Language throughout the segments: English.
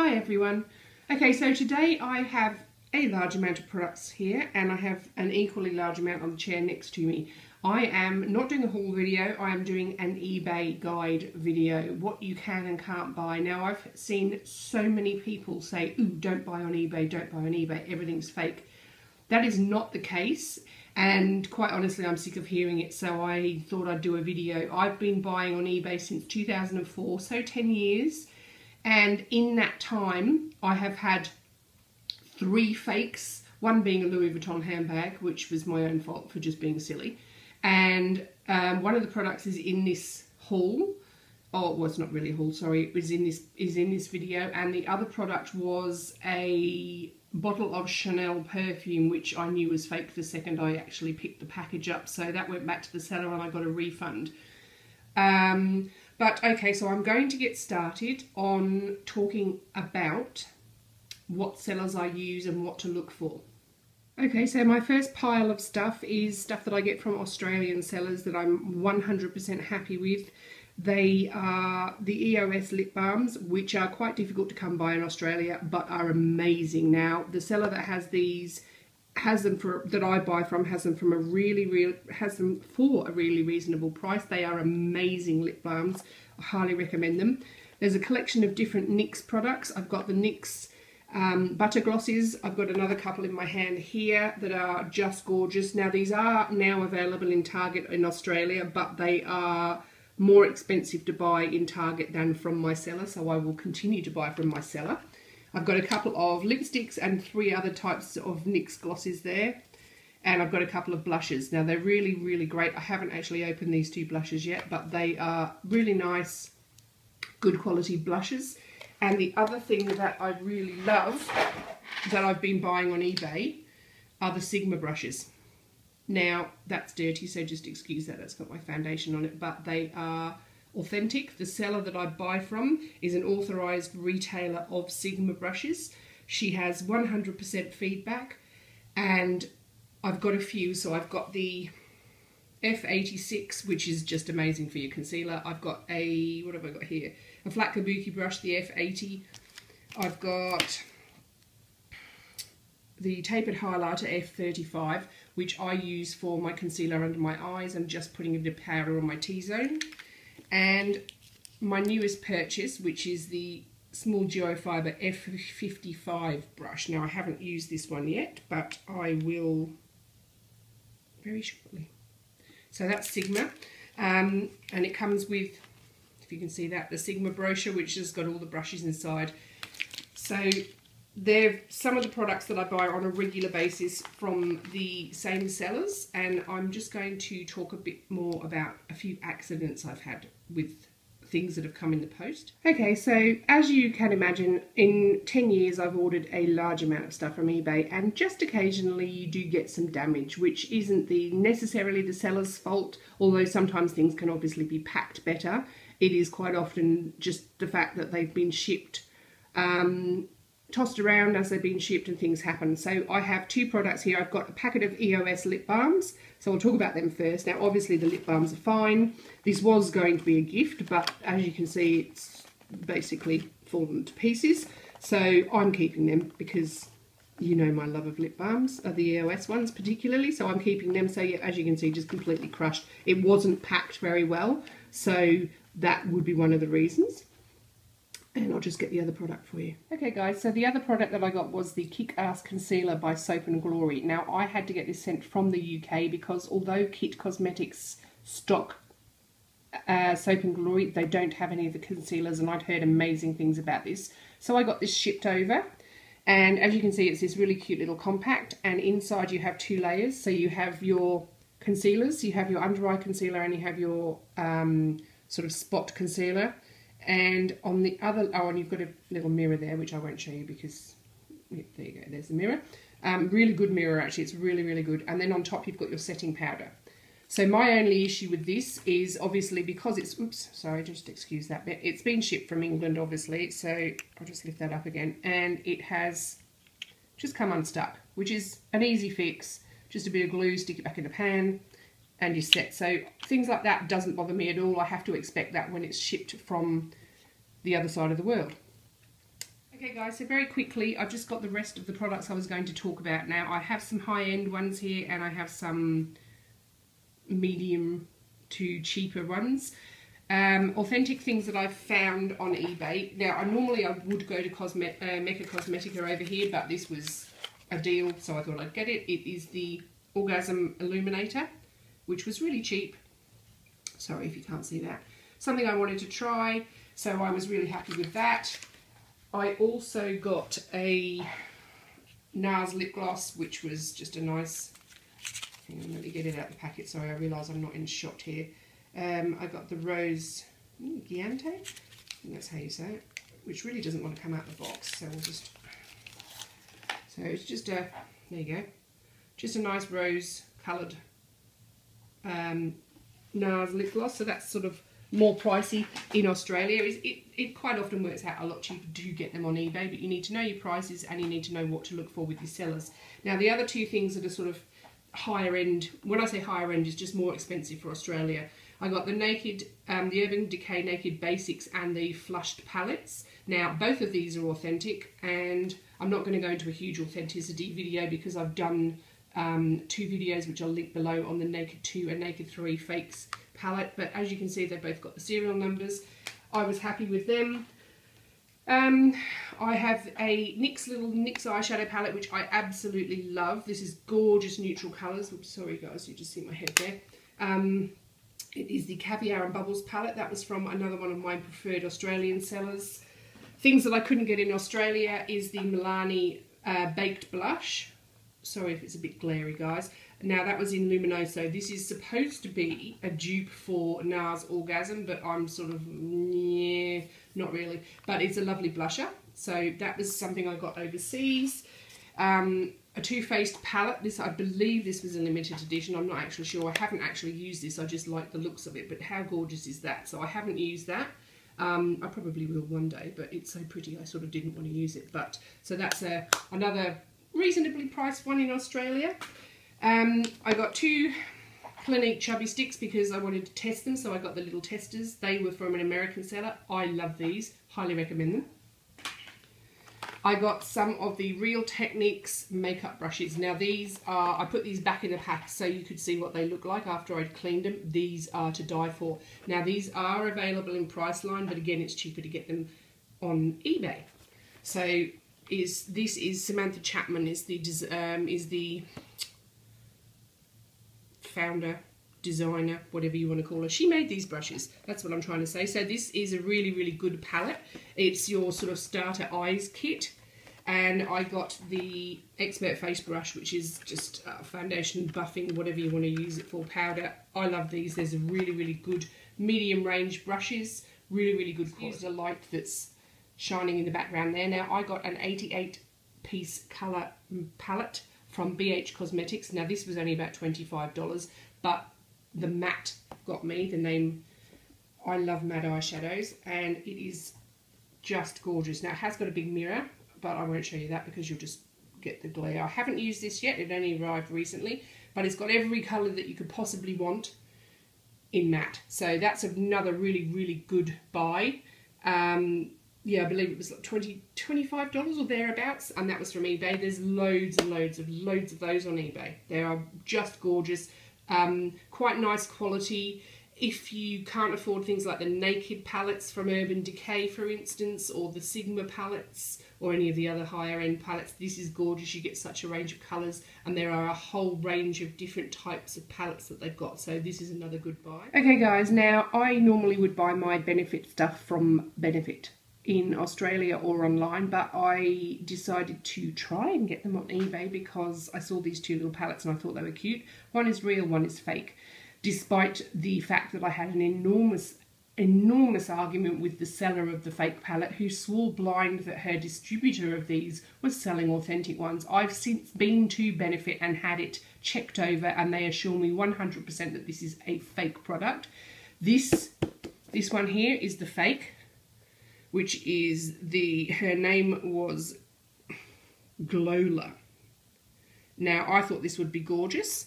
Hi everyone. Okay, so today I have a large amount of products here and I have an equally large amount on the chair next to me. I am not doing a haul video, I am doing an eBay guide video, what you can and can't buy. Now I've seen so many people say, ooh, don't buy on eBay, don't buy on eBay, everything's fake. That is not the case, and quite honestly I'm sick of hearing it, so I thought I'd do a video. I've been buying on eBay since 2004, so 10 years. And in that time, I have had 3 fakes, one being a Louis Vuitton handbag, which was my own fault for just being silly. And one of the products is in this haul. Oh, well, it's not really a haul, sorry. It was in this video. And the other product was a bottle of Chanel perfume, which I knew was fake the second I actually picked the package up. So that went back to the seller and I got a refund. But okay, so I'm going to get started on talking about what sellers I use and what to look for. Okay, so my first pile of stuff is stuff that I get from Australian sellers that I'm 100% happy with. They are the EOS lip balms, which are quite difficult to come by in Australia, but are amazing. Now, the seller that has these that I buy from has them for a really reasonable price. They are amazing lip balms. I highly recommend them. There's a collection of different NYX products. I've got the NYX butter glosses. I've got another couple in my hand here that are just gorgeous. Now these are now available in Target in Australia, but they are more expensive to buy in Target than from my seller, so I will continue to buy from my seller. I've got a couple of lipsticks and 3 other types of NYX glosses there. And I've got a couple of blushes. Now they're really great. I haven't actually opened these 2 blushes yet, but they are really nice, good quality blushes. And the other thing that I really love that I've been buying on eBay are the Sigma brushes. Now that's dirty, so just excuse that. It's got my foundation on it, but they are authentic. The seller that I buy from is an authorised retailer of Sigma brushes. She has 100% feedback, and I've got a few. So I've got the F86, which is just amazing for your concealer. I've got a, what have I got here? A flat kabuki brush, the F80. I've got the tapered highlighter F35, which I use for my concealer under my eyes. I'm just putting a bit of powder on my T-zone. And my newest purchase, which is the small geofiber F55 brush. Now I haven't used this one yet, but I will very shortly. So that's Sigma, and it comes with, if you can see that, the Sigma brochure, which has got all the brushes inside. So they're some of the products that I buy on a regular basis from the same sellers, and I'm just going to talk a bit more about a few accidents I've had with things that have come in the post. Okay, so as you can imagine, in 10 years I've ordered a large amount of stuff from eBay, and just occasionally you do get some damage, which isn't necessarily the seller's fault, although sometimes things can obviously be packed better. It is quite often just the fact that they've been shipped, tossed around as they've been shipped, and things happen. So I have 2 products here. I've got a packet of EOS lip balms, so I'll talk about them first. Now obviously the lip balms are fine. This was going to be a gift, but as you can see it's basically fallen to pieces, so I'm keeping them because you know my love of lip balms are the EOS ones particularly, so I'm keeping them. So yeah, as you can see, just completely crushed. It wasn't packed very well, so that would be one of the reasons. And I'll just get the other product for you. Okay guys, so the other product that I got was the Kick-Ass Concealer by Soap & Glory. Now I had to get this sent from the UK because although Kit Cosmetics stock Soap & Glory, they don't have any of the concealers, and I'd heard amazing things about this. So I got this shipped over, and as you can see it's this really cute little compact, and inside you have 2 layers. So you have your concealers, you have your under eye concealer, and you have your sort of spot concealer. And on the other, oh, and you've got a little mirror there, which I won't show you because, yeah, there you go, there's the mirror. Really good mirror actually, it's really good. And then on top you've got your setting powder. So my only issue with this is obviously because it's, oops, sorry, just excuse that bit. It's been shipped from England obviously, so I'll just lift that up again. And it has just come unstuck, which is an easy fix. Just a bit of glue, stick it back in the pan, and you're set. So things like that doesn't bother me at all. I have to expect that when it's shipped from the other side of the world. Okay guys, so very quickly, I've just got the rest of the products I was going to talk about now. I have some high-end ones here and I have some medium to cheaper ones. Authentic things that I've found on eBay. Now, I would go to Mecca Cosmetica over here, but this was a deal, so I thought I'd get it. It is the Orgasm Illuminator, which was really cheap. Sorry if you can't see that. Something I wanted to try, so I was really happy with that. I also got a NARS lip gloss, which was just a nice... Hang on, let me get it out of the packet. Sorry, I realise I'm not in shot here. I got the Rose Giante, I think that's how you say it, which really doesn't want to come out of the box, so we'll just... So it's just a... There you go. Just a nice rose coloured NARS lip gloss, so that's sort of more pricey in Australia. It quite often works out a lot cheaper to get them on eBay, but you need to know your prices and you need to know what to look for with your sellers. Now the other two things that are sort of higher end, when I say higher end, is just more expensive for Australia. I got the the Urban Decay Naked Basics and the Flushed palettes. Now both of these are authentic, and I'm not going to go into a huge authenticity video because I've done 2 videos which I'll link below on the Naked 2 and Naked 3 Fakes palette, but as you can see they've both got the serial numbers. I was happy with them. I have a NYX eyeshadow palette which I absolutely love. This is gorgeous neutral colours. Oops, sorry guys, you just see my head there. It is the Caviar and Bubbles palette. That was from another one of my preferred Australian sellers. Things that I couldn't get in Australia is the Milani Baked Blush. Sorry if it's a bit glary, guys. Now that was in Luminoso. This is supposed to be a dupe for NARS Orgasm, but I'm sort of, yeah, not really. But it's a lovely blusher. So that was something I got overseas. A Too Faced palette. This, I believe this was a limited edition. I'm not actually sure. I haven't actually used this. I just like the looks of it. But how gorgeous is that? So I haven't used that. I probably will one day, but it's so pretty I sort of didn't want to use it. But so that's another reasonably priced one in Australia. I got 2 Clinique Chubby Sticks because I wanted to test them, so I got the little testers. They were from an American seller. I love these. Highly recommend them. I got some of the Real Techniques makeup brushes. Now these are, I put these back in the pack so you could see what they look like after I'd cleaned them. These are to die for. Now these are available in Priceline, but again it's cheaper to get them on eBay. So this is Samantha Chapman is the founder, designer, whatever you want to call her. She made these brushes. That's what I'm trying to say. So this is a really, really good palette. It's your sort of starter eyes kit. And I got the Expert Face Brush, which is just foundation buffing, whatever you want to use it for, powder. I love these. There's a really, really good medium range brushes. Really, really good quality. There's a light that's shining in the background there. Now I got an 88 piece colour palette from BH Cosmetics. Now this was only about $25, but the matte got me. The name, I love matte eyeshadows, and it is just gorgeous. Now it has got a big mirror, but I won't show you that because you'll just get the glare. I haven't used this yet, it only arrived recently, but it's got every colour that you could possibly want in matte. So that's another really, really good buy. Yeah, I believe it was like $25 or thereabouts, and that was from eBay. There's loads and loads of those on eBay. They are just gorgeous, quite nice quality. If you can't afford things like the Naked palettes from Urban Decay, for instance, or the Sigma palettes, or any of the other higher end palettes, this is gorgeous. You get such a range of colours, and there are a whole range of different types of palettes that they've got, so this is another good buy. Okay guys, now I normally would buy my Benefit stuff from Benefit in Australia or online, but I decided to try and get them on eBay because I saw these 2 little palettes and I thought they were cute. One is real, one is fake, despite the fact that I had an enormous argument with the seller of the fake palette, who swore blind that her distributor of these was selling authentic ones. I've since been to Benefit and had it checked over, and they assure me 100% that this is a fake product. This one here is the fake, which is her name was Glola. Now, I thought this would be gorgeous,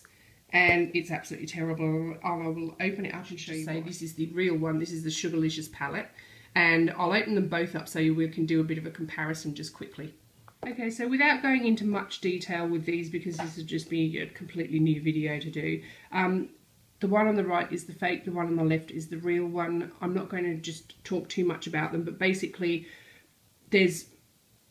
and it's absolutely terrible. I will open it up and show you. This is the real one. This is the Sugarlicious palette. and I'll open them both up so we can do a bit of a comparison just quickly. Okay, so without going into much detail with these, because this would just be a completely new video to do, the one on the right is the fake, the one on the left is the real one. I'm not going to just talk too much about them, but basically there's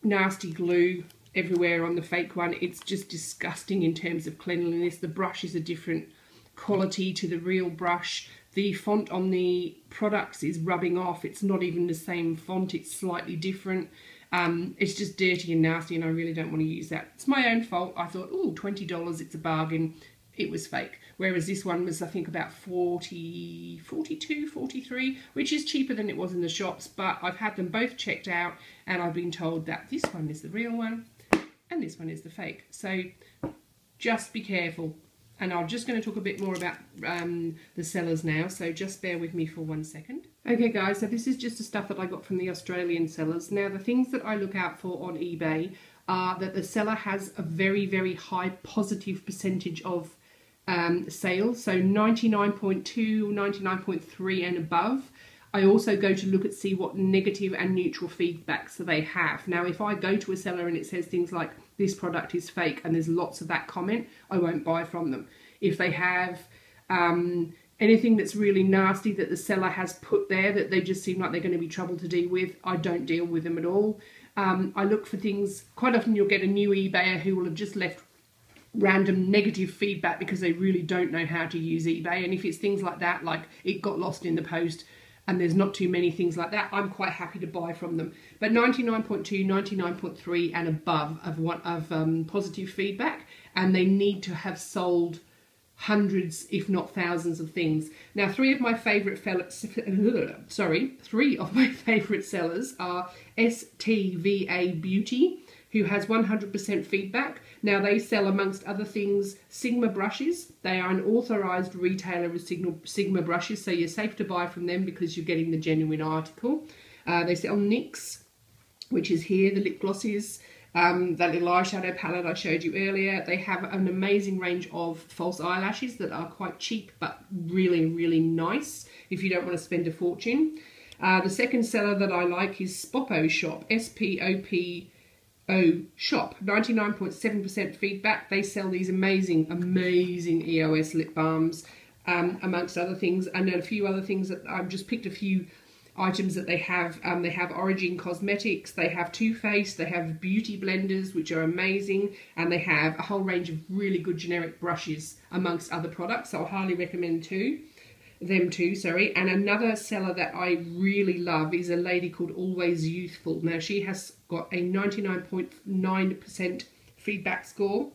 nasty glue everywhere on the fake one. It's just disgusting in terms of cleanliness. The brush is a different quality to the real brush. The font on the products is rubbing off. It's not even the same font, it's slightly different. It's just dirty and nasty, and I really don't want to use that. It's my own fault. I thought, oh, $20, it's a bargain. It was fake. Whereas this one was, I think, about 40, 42, 43, which is cheaper than it was in the shops. But I've had them both checked out, and I've been told that this one is the real one and this one is the fake. So just be careful. And I'm just going to talk a bit more about the sellers now, so just bear with me for 1 second. Okay guys, so this is just the stuff that I got from the Australian sellers. Now the things that I look out for on eBay are that the seller has a very, very high positive percentage of sales, so 99.2, 99.3 and above. I also go to look at see what negative and neutral feedbacks they have. Now if I go to a seller and it says things like this product is fake and there's lots of that comment, I won't buy from them. If they have anything that's really nasty that the seller has put there that they just seem like they're going to be trouble to deal with, I don't deal with them at all. I look for things, quite often you'll get a new eBayer who will have just left random negative feedback because they really don't know how to use eBay, and if it's things like that, like it got lost in the post and there's not too many things like that, I'm quite happy to buy from them. But 99.2, 99.3 and above of positive feedback, and they need to have sold hundreds, if not thousands of things. Now, three of my favourite sellers are STVA Beauty, who has 100% feedback. Now they sell, amongst other things, Sigma brushes. They are an authorised retailer of Sigma brushes, so you're safe to buy from them because you're getting the genuine article. They sell NYX, which is here, the lip glosses, that little eyeshadow palette I showed you earlier. They have an amazing range of false eyelashes that are quite cheap but really, really nice if you don't want to spend a fortune. The second seller that I like is Spoppo Shop, SPOPO Shop, 99.7% feedback. They sell these amazing EOS lip balms, amongst other things, and a few other things that I've just picked a few items that they have. They have Origin Cosmetics, they have Too Faced, they have beauty blenders, which are amazing, and they have a whole range of really good generic brushes, amongst other products, so I highly recommend them too. And another seller that I really love is a lady called Always Youthful. Now she has got a 99.9% feedback score.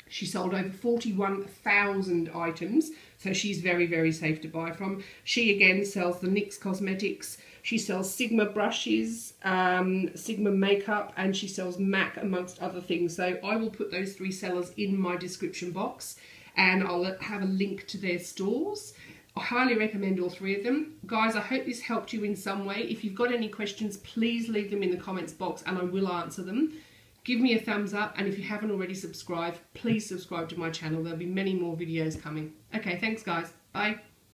She sold over 41,000 items, so she's very, very safe to buy from. She again sells the NYX Cosmetics, she sells Sigma brushes, Sigma makeup, and she sells MAC, amongst other things. So I will put those three sellers in my description box, and I'll have a link to their stores. I highly recommend all three of them. Guys, I hope this helped you in some way. If you've got any questions, please leave them in the comments box and I will answer them. Give me a thumbs up, and if you haven't already subscribed, please subscribe to my channel. There'll be many more videos coming. Okay, thanks guys. Bye.